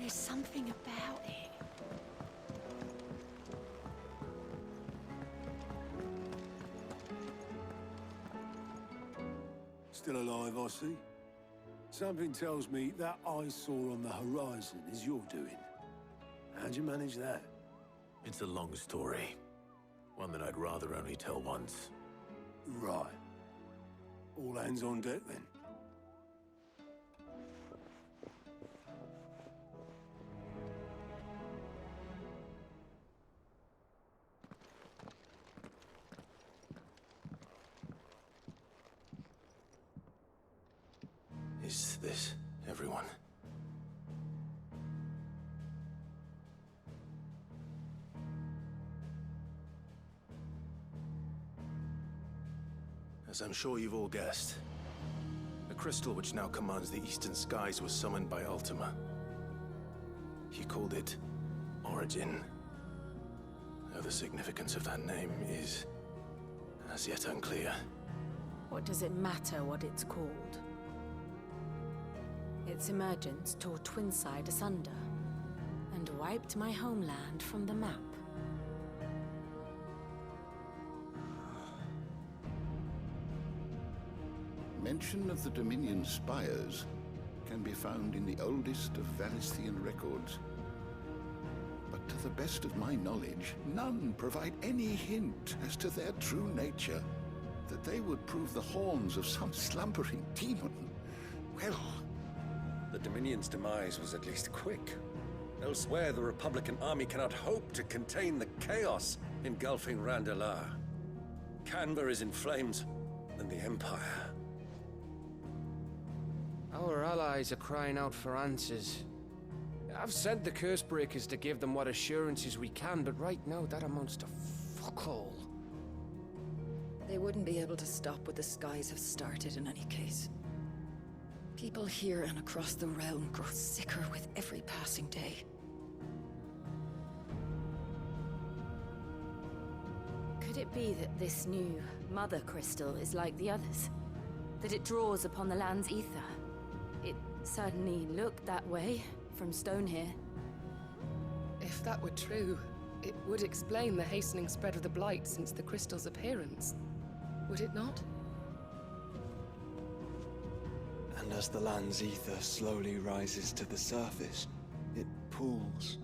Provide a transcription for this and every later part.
There's something about it. Still alive, I see. Something tells me that I saw on the horizon is your doing. How'd you manage that? It's a long story. One that I'd rather only tell once. Right. All hands on deck, then. Is this everyone? As I'm sure you've all guessed, the crystal which now commands the eastern skies was summoned by Ultima. He called it Origin. Though the significance of that name is as yet unclear. What does it matter what it's called? Its emergence tore Twinside asunder and wiped my homeland from the map. Mention of the Dominion spires can be found in the oldest of Valisthian records. But to the best of my knowledge, none provide any hint as to their true nature. That they would prove the horns of some slumbering demon. Well, the Dominion's demise was at least quick. Elsewhere, the Republican army cannot hope to contain the chaos engulfing Randalar. Canberra is in flames, and the Empire. Our allies are crying out for answers. I've sent the Cursebreakers to give them what assurances we can, but right now that amounts to fuck all. They wouldn't be able to stop what the skies have started in any case. People here and across the realm grow sicker with every passing day. Could it be that this new Mother Crystal is like the others? That it draws upon the land's ether? It certainly looked that way from stone here. If that were true, it would explain the hastening spread of the Blight since the crystal's appearance. Would it not? And as the land's ether slowly rises to the surface, it pools,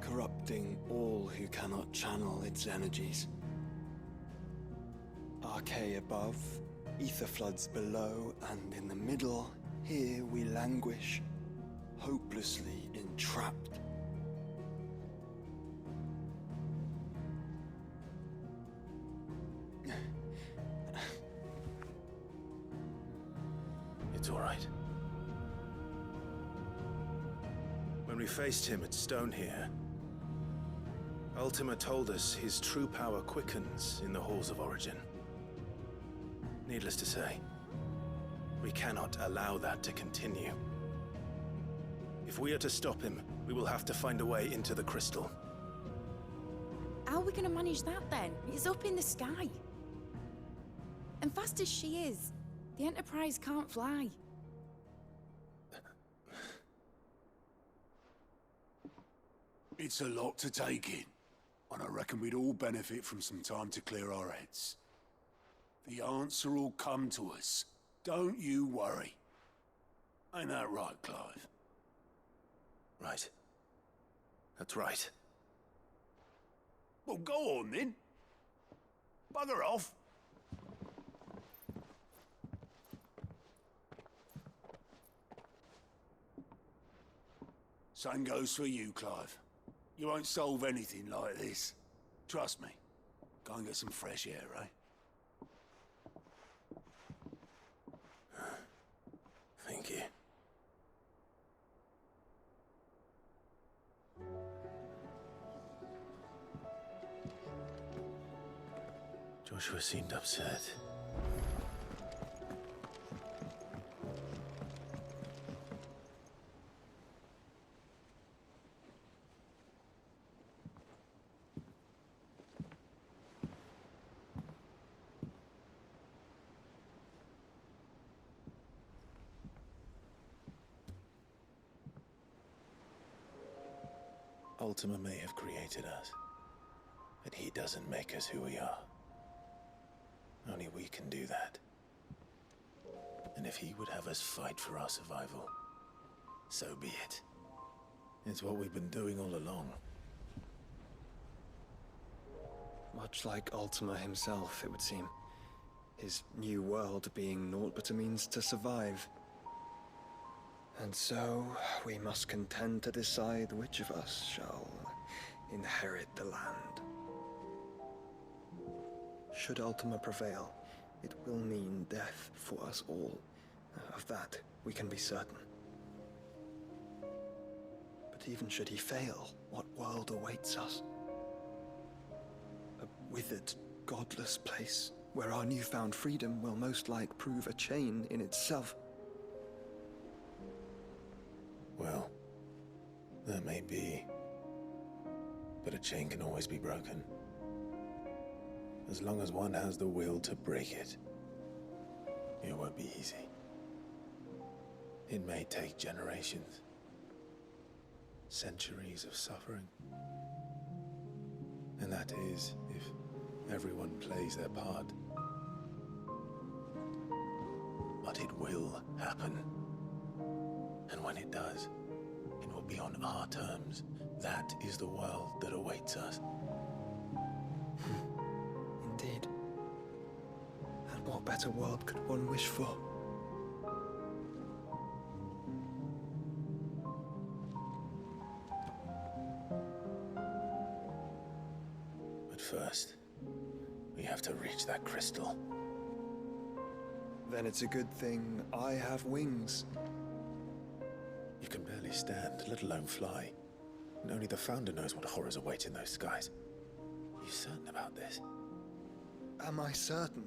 corrupting all who cannot channel its energies. Archay above, ether floods below, and in the middle, here we languish, hopelessly entrapped. It's all right. When we faced him at Stone here, Ultima told us his true power quickens in the halls of Origin. Needless to say, we cannot allow that to continue. If we are to stop him, we will have to find a way into the crystal. How are we going to manage that then? It's up in the sky. And fast as she is, the Enterprise can't fly. It's a lot to take in, and I reckon we'd all benefit from some time to clear our heads. The answer will come to us. Don't you worry. Ain't that right, Clive? Right. That's right. Well, go on then. Bugger off. Same goes for you, Clive. You won't solve anything like this. Trust me. Go and get some fresh air, eh? Thank you. Joshua seemed upset. Ultima may have created us, but he doesn't make us who we are. Only we can do that. And if he would have us fight for our survival, so be it. It's what we've been doing all along. Much like Ultima himself, it would seem. His new world being naught but a means to survive. And so, we must contend to decide which of us shall inherit the land. Should Ultima prevail, it will mean death for us all. Of that, we can be certain. But even should he fail, what world awaits us? A withered, godless place, where our newfound freedom will most like prove a chain in itself. Well, that may be. But a chain can always be broken. As long as one has the will to break it. It won't be easy. It may take generations. Centuries of suffering. And that is, if everyone plays their part. But it will happen. And when it does, it will be on our terms. That is the world that awaits us. Indeed. And what better world could one wish for? But first, we have to reach that crystal. Then it's a good thing I have wings. You can barely stand, let alone fly. And only the Founder knows what horrors await in those skies. Are you certain about this? Am I certain?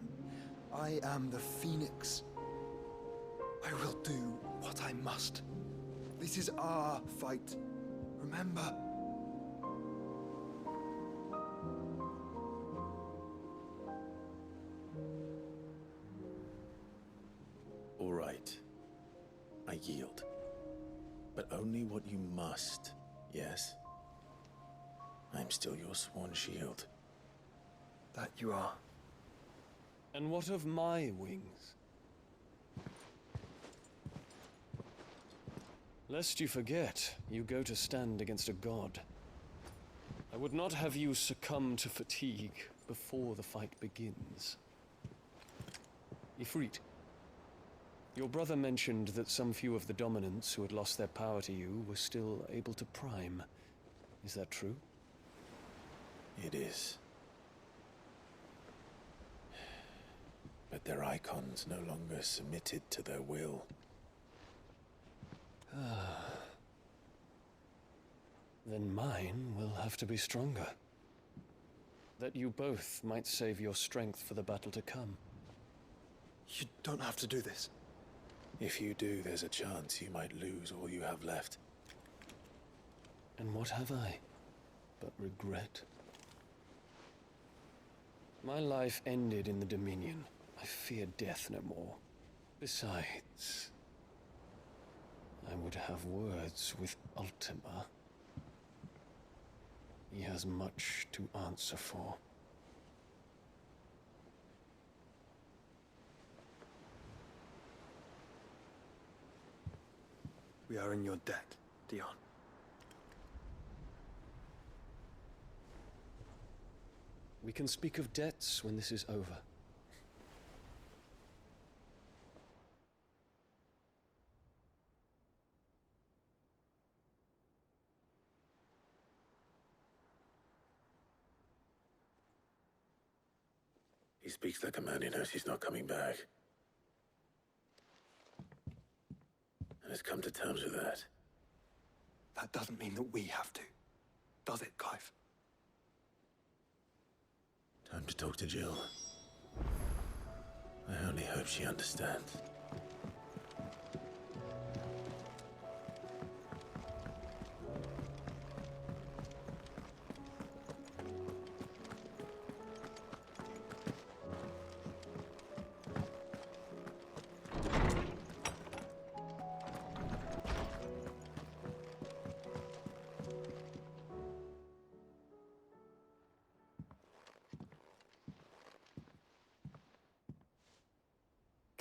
I am the Phoenix. I will do what I must. This is our fight. Remember? All right. I yield. But only what you must, yes? I'm still your sworn shield. That you are. And what of my wings? Lest you forget, you go to stand against a god. I would not have you succumb to fatigue before the fight begins. Ifrit, your brother mentioned that some few of the dominants who had lost their power to you were still able to prime. Is that true? It is. But their icons no longer submitted to their will. Then mine will have to be stronger. That you both might save your strength for the battle to come. You don't have to do this. If you do, there's a chance you might lose all you have left. And what have I but regret? My life ended in the Dominion. I fear death no more. Besides, I would have words with Ultima. He has much to answer for. We are in your debt, Dion. We can speak of debts when this is over. He speaks like a man who knows he's not coming back. And has come to terms with that. That doesn't mean that we have to. Does it, Clive? Time to talk to Jill. I only hope she understands.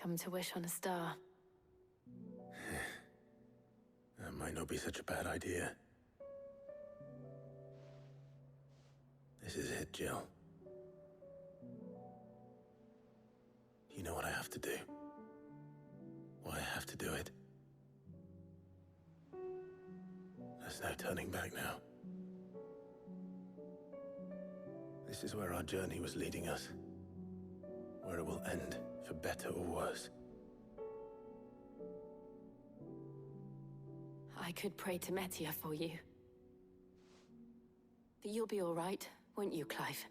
come to wish on a star. That might not be such a bad idea. This is it, Jill. You know what I have to do. Why I have to do it. There's no turning back now. This is where our journey was leading us. Where it will end, for better or worse. I could pray to Metia for you. But you'll be all right, won't you, Clive?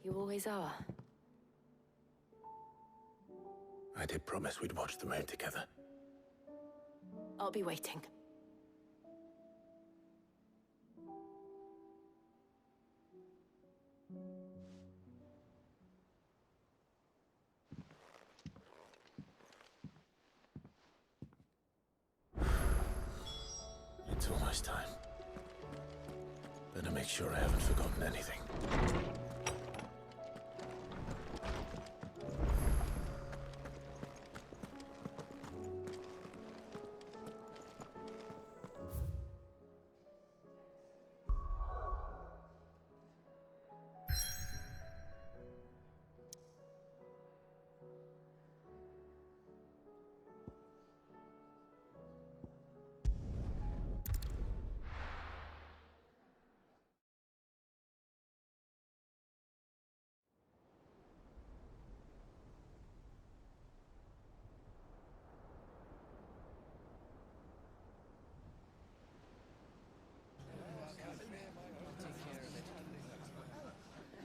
You always are. I did promise we'd watch the moon together. I'll be waiting. It's almost time. Better make sure I haven't forgotten anything.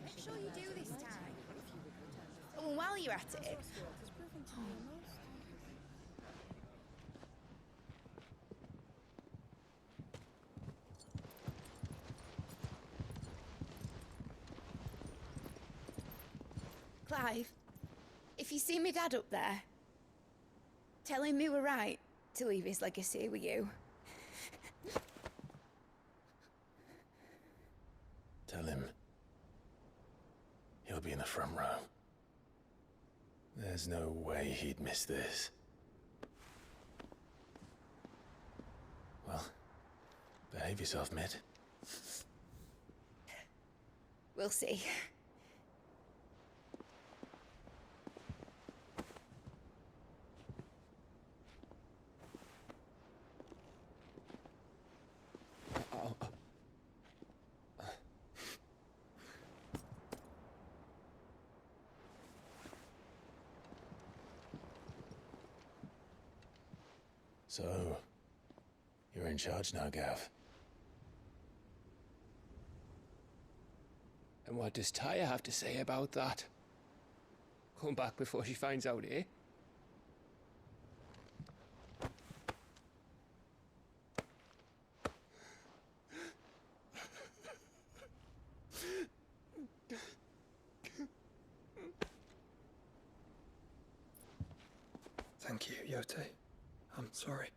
Make sure you do this time. Oh, and while you're at it... Clive, if you see me dad up there, tell him we were right to leave his legacy with you. Tell him he'll be in the front row. There's no way he'd miss this. Well, behave yourself, Mitt. We'll see. So, you're in charge now, Gav. And what does Tyre have to say about that? Come back before she finds out, eh? Thank you, Yote. I'm sorry.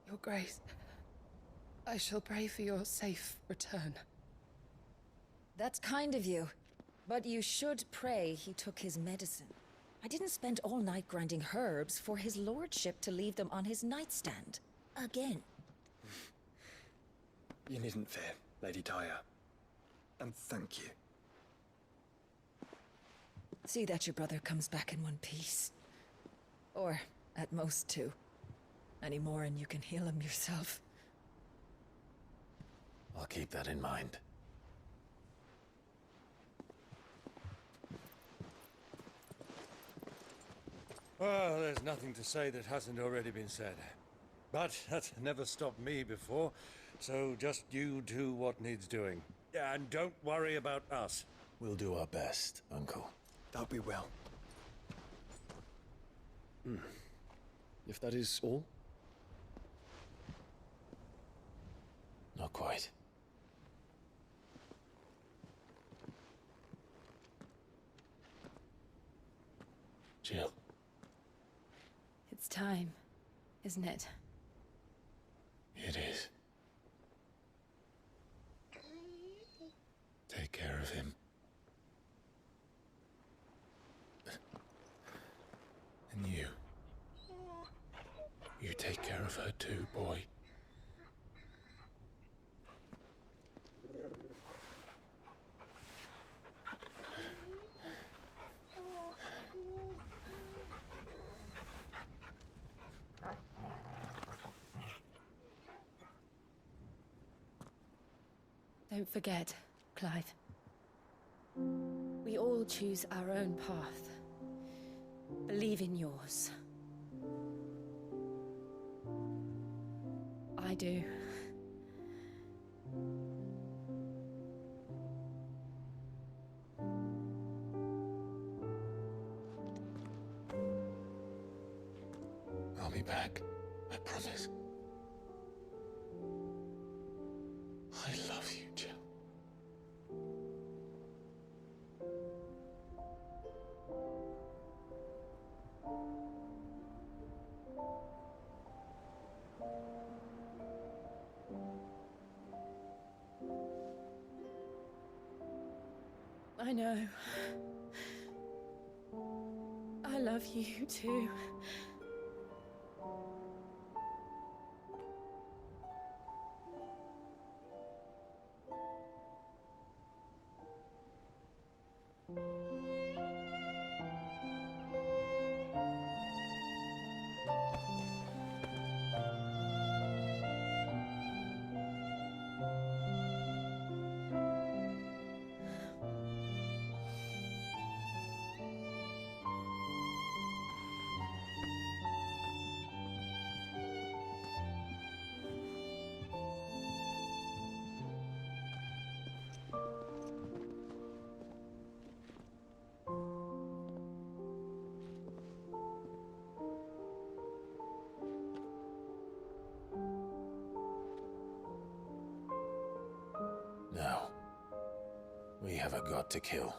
Your Grace, I shall pray for your safe return. That's kind of you. But you should pray he took his medicine. I didn't spend all night grinding herbs for his lordship to leave them on his nightstand. Again. You needn't fear, Lady Tyre. And thank you. See that your brother comes back in one piece. Or, at most, two. Any more and you can heal him yourself. I'll keep that in mind. Well, there's nothing to say that hasn't already been said. But that's never stopped me before, so just you do what needs doing. And don't worry about us. We'll do our best, Uncle. That we will. If that is all? Not quite. Jill. It's time, isn't it? It is. Take care of him. You take care of her too, boy. Don't forget, Clive. We all choose our own path. Believe in yours. I do. I'll be back. I promise. I love you, Jill. I know. I love you too. Now, we have a god to kill.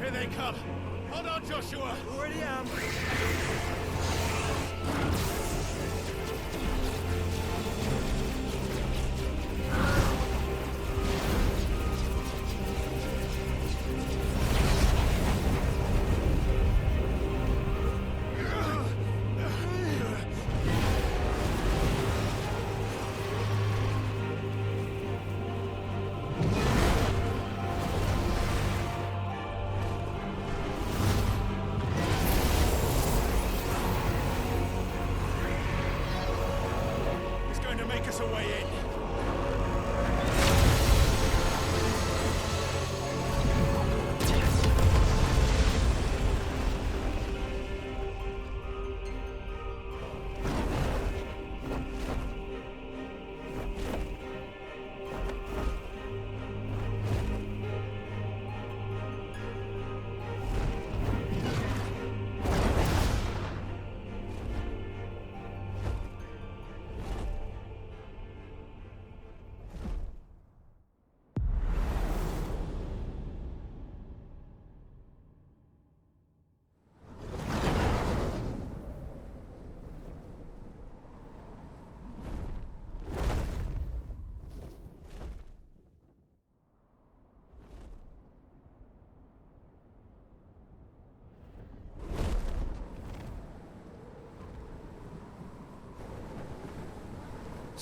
Here they come! Hold on, Joshua! Already am. Make us a way in.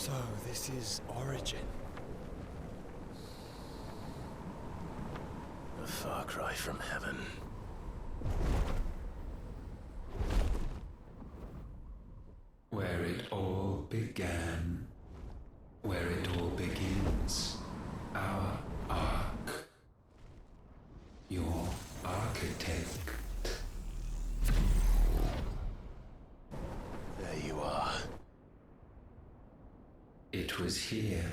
So, this is Origin. A far cry from heaven. Where it all began. Where it all begins. Our ark. Your architect. There you are. It was here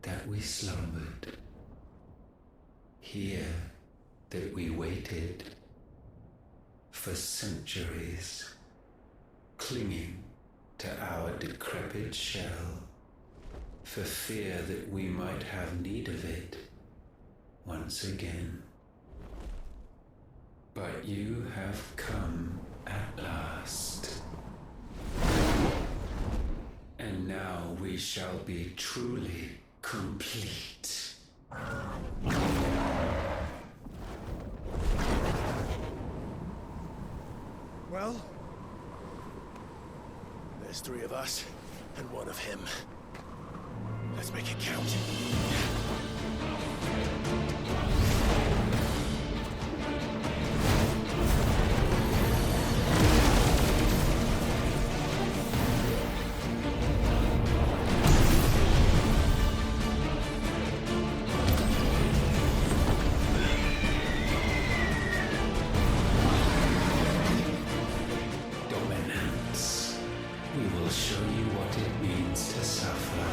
that we slumbered. Here that we waited for centuries, clinging to our decrepit shell, for fear that we might have need of it once again. But you have come at last. And now we shall be truly complete. Well, there's 3 of us and 1 of him. Let's make it count. Dominance. We will show you what it means to suffer.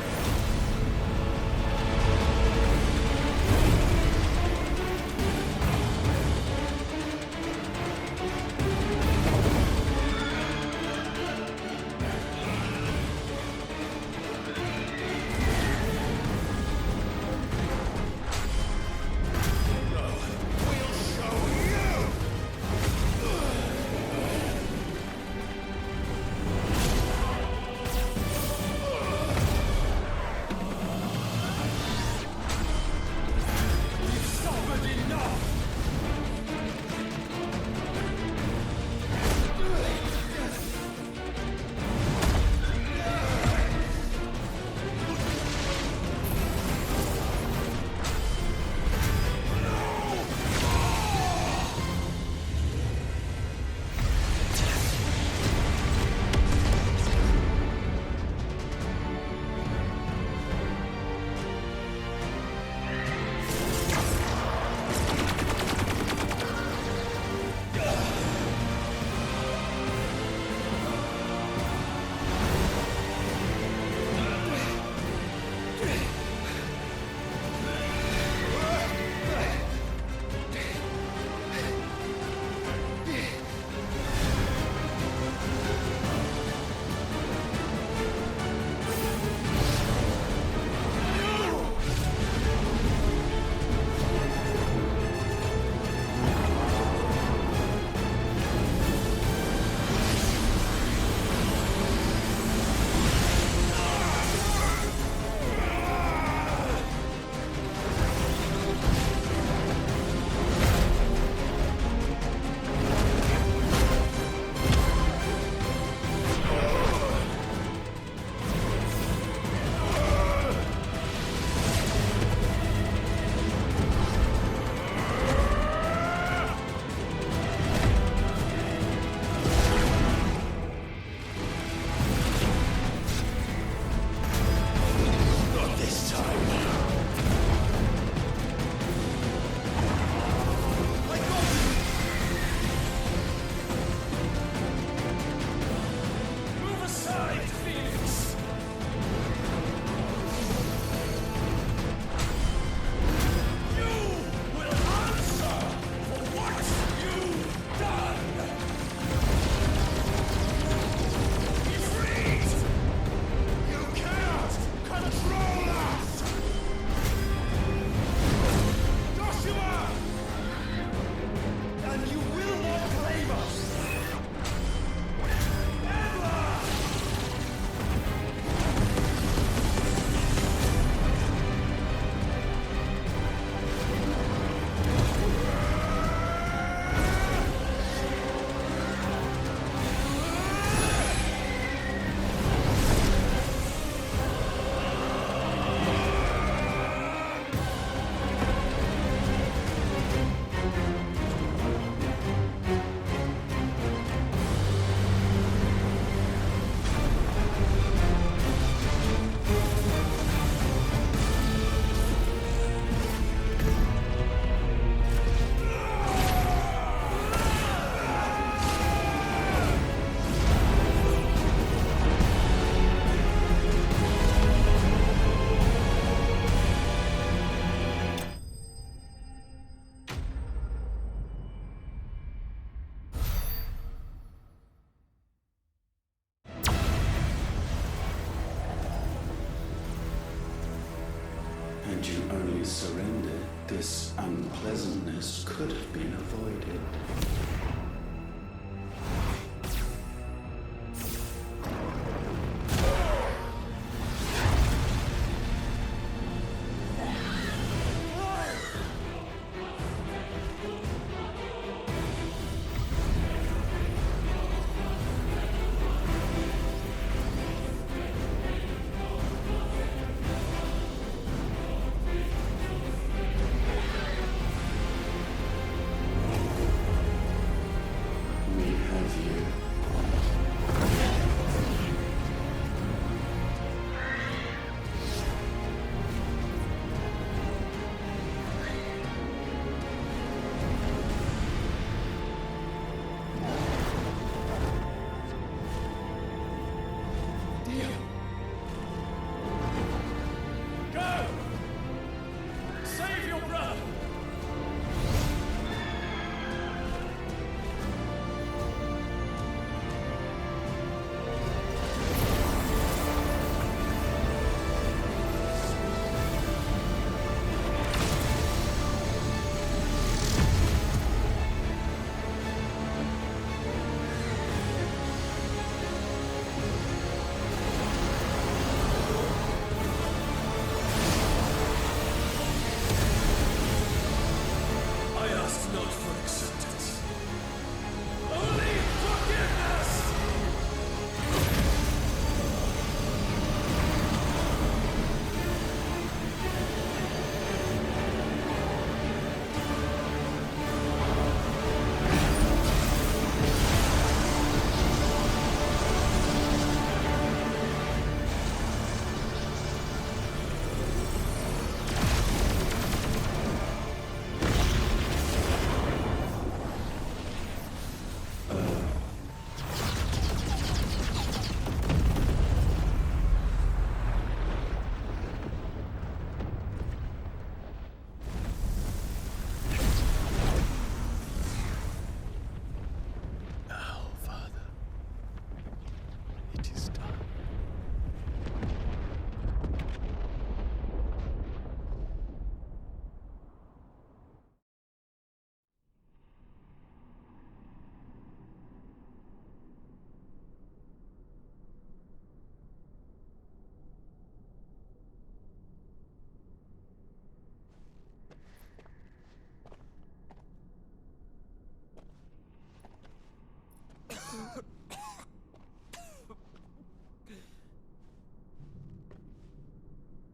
unpleasantness could have been avoided.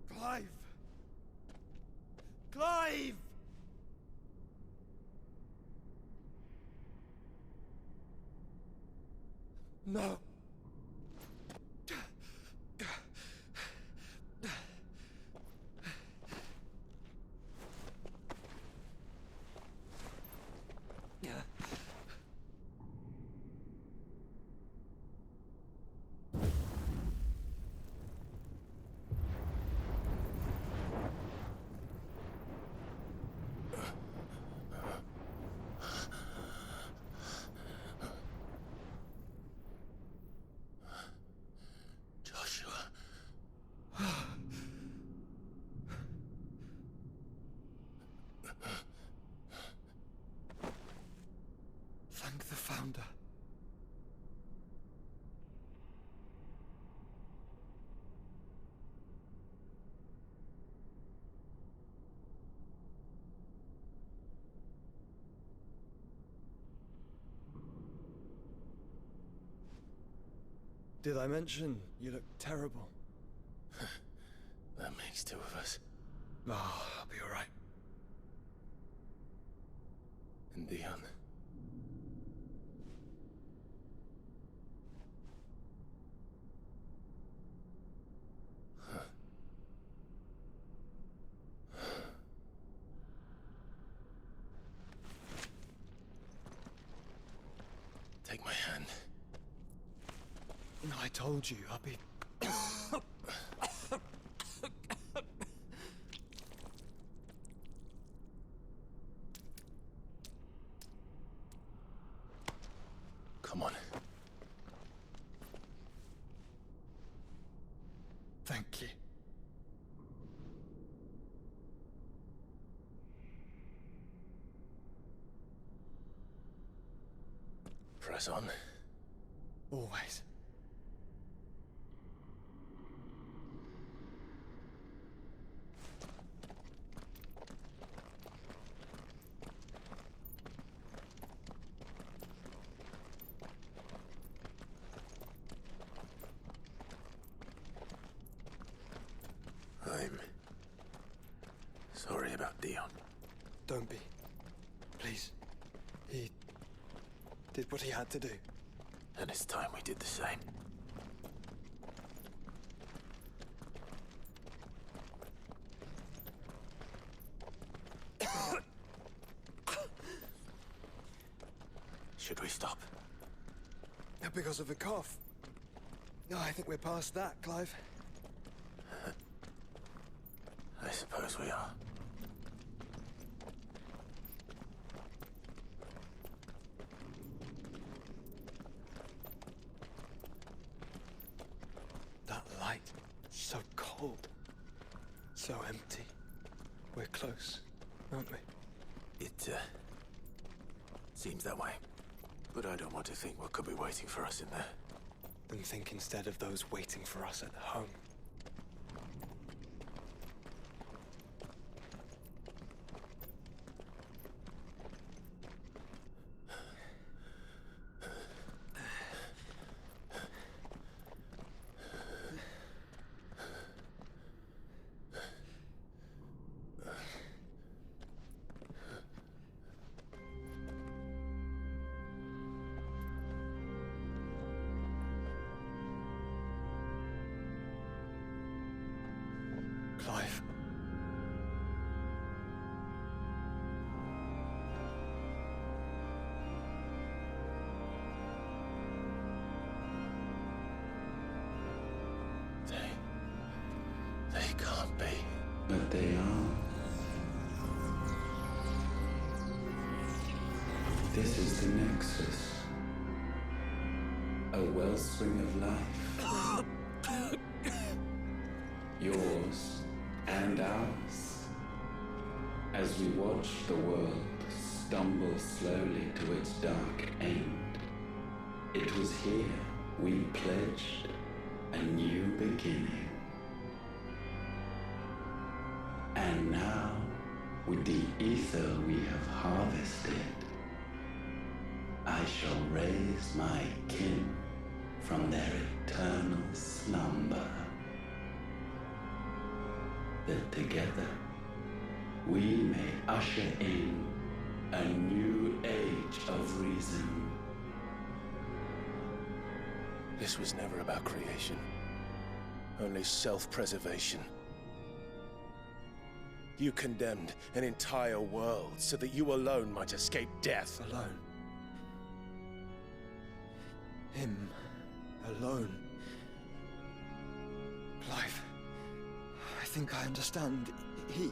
Clive! Clive! No. Thank the Founder. Did I mention you look terrible? That makes two of us. Oh, I'll be alright. And Dion. Take my hand. No, I told you, I'll be... Come on. Thank you. press on. Always. I'm sorry about Dion. Don't be. Please. He did what he had to do. And it's time we did the same. Should we stop? Because of the cough. No, I think we're past that, Clive. I suppose we are. That light, so cold. So empty. We're close, aren't we? It, seems that way. But I don't want to think what could be waiting for us in there. Then think instead of those waiting for us at home. Clive. They can't be. But they are. This is the Nexus. A wellspring of life. Yours and ours. As we watch the world stumble slowly to its dark end, it was here we pledged a new beginning. And now, with the ether we have harvested, I shall raise my kin from their eternal slumber. That together we may usher in a new age of reason. This was never about creation. Only self-preservation. You condemned an entire world so that you alone might escape death. Alone. Him. Alone. Clive. I think I understand. He...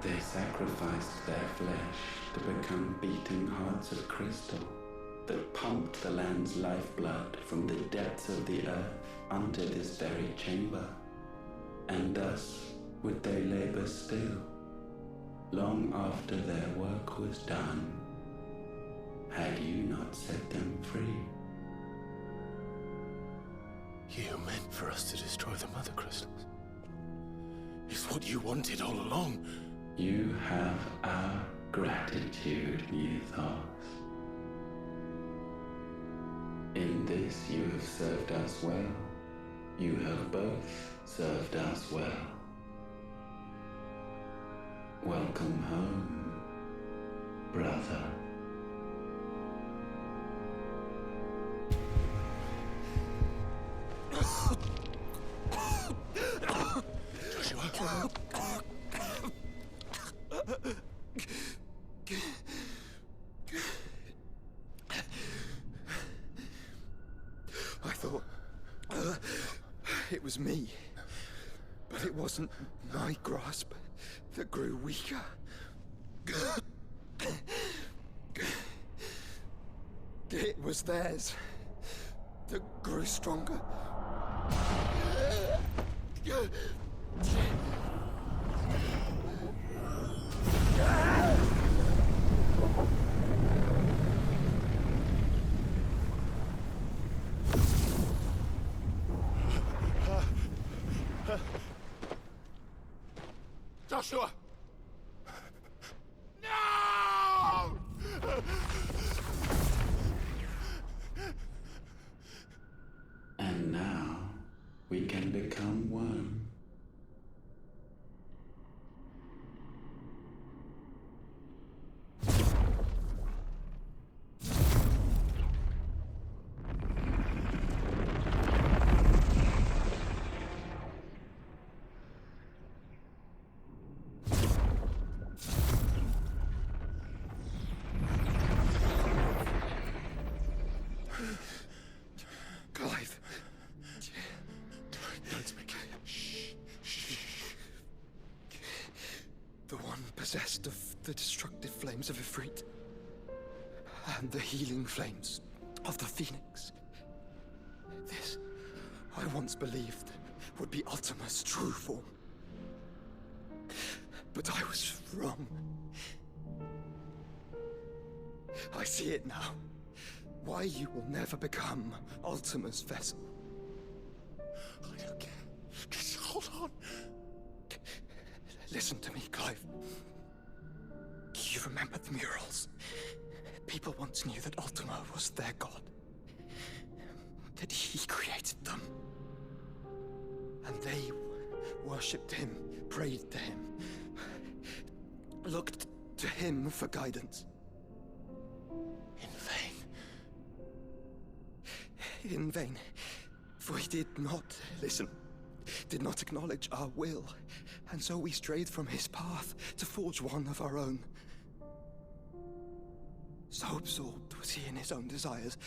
They sacrificed their flesh to become beating hearts of crystal that pumped the land's lifeblood from the depths of the earth unto this very chamber. And thus would they labor still, long after their work was done, had you not set them free. You meant for us to destroy the Mother Crystals. It's what you wanted all along. You have our gratitude, Mythos. In this you have served us well. You have both served us well. Welcome home, brother. Joshua. I thought it was me, but it wasn't my grasp. that grew weaker. It was theirs that grew stronger. Joshua! No! And now we can become one. Clive. Don't speak. The one possessed of the destructive flames of Ifrit, and the healing flames of the Phoenix. This, I once believed, would be Ultima's true form. But I was wrong. I see it now. Why you will never become Ultima's vessel. I don't care. Just hold on. Listen to me, Clive. You remember the murals? People once knew that Ultima was their god. That he created them. And they worshipped him, prayed to him, looked to him for guidance. In vain. In vain. For he did not listen, did not acknowledge our will, and so we strayed from his path to forge one of our own. So absorbed was he in his own desires,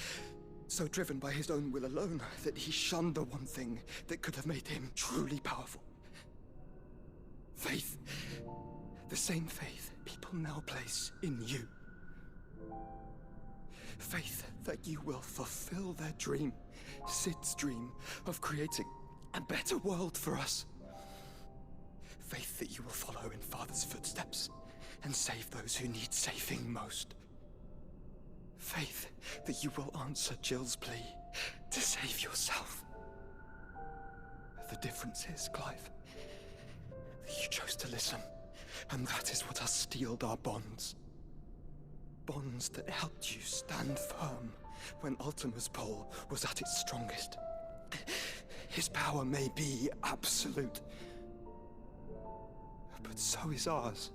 so driven by his own will alone, that he shunned the one thing that could have made him truly powerful. Faith. The same faith people now place in you. Faith that you will fulfill their dream, Sid's dream, of creating a better world for us. Faith that you will follow in Father's footsteps and save those who need saving most. Faith that you will answer Jill's plea to save yourself. The difference is, Clive, that you chose to listen, and that is what has steeled our bonds. Bonds that helped you stand firm when Ultima's pull was at its strongest. His power may be absolute, but so is ours.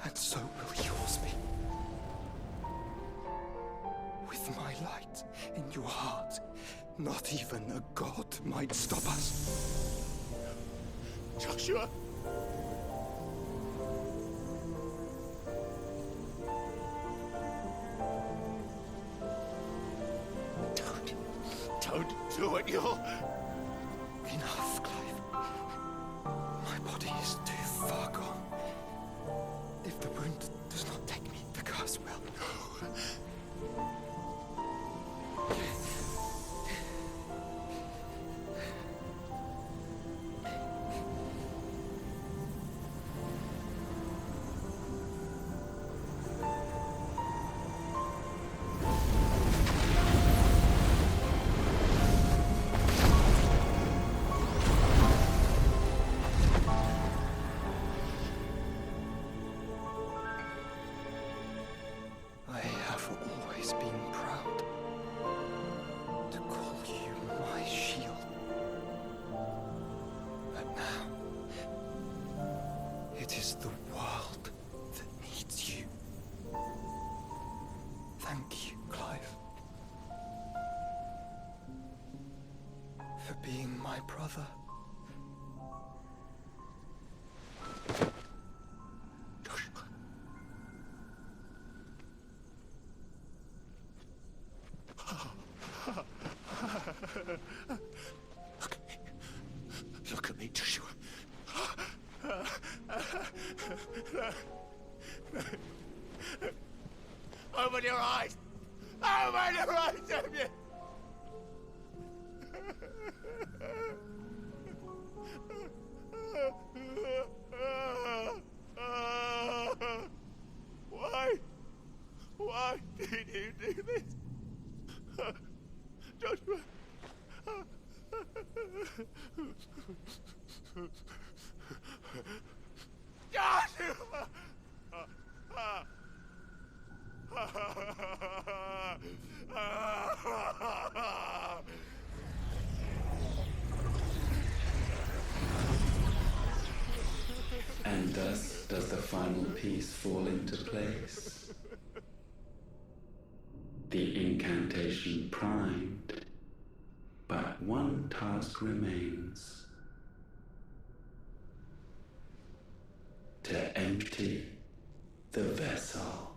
And so will yours be. With my light in your heart, not even a god might stop us. Joshua! Don't do it, you'll... Enough, Clive. My body is too far gone. If the wound does not take me, the curse will. I have always been proud to call you my shield. But now, it is the world that needs you. Thank you, Clive, for being my brother. Look at me, Joshua. Open your eyes! Open your eyes, Damien! Why? Why did you do this? Joshua! Joshua! And thus does the final piece fall into place. The incantation primed, but one task remains. To empty the vessel.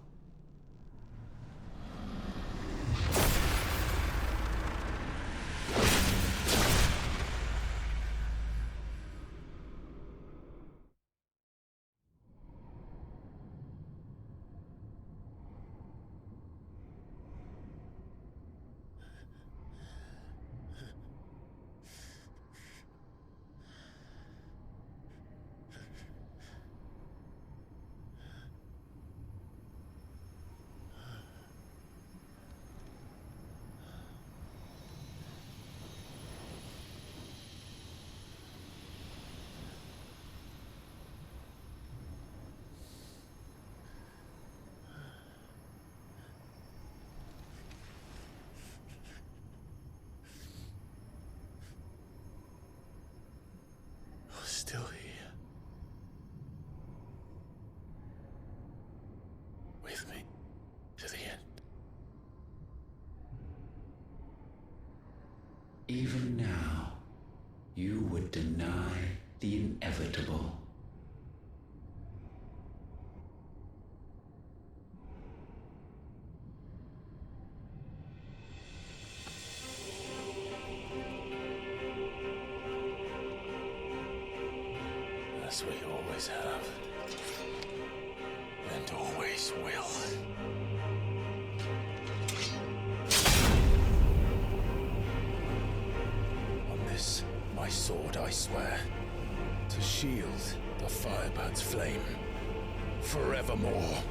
Still here. With me to the end. Even now, you would deny the inevitable. As we always have. And always will. On this, my sword, I swear, to shield the Firebird's flame forevermore.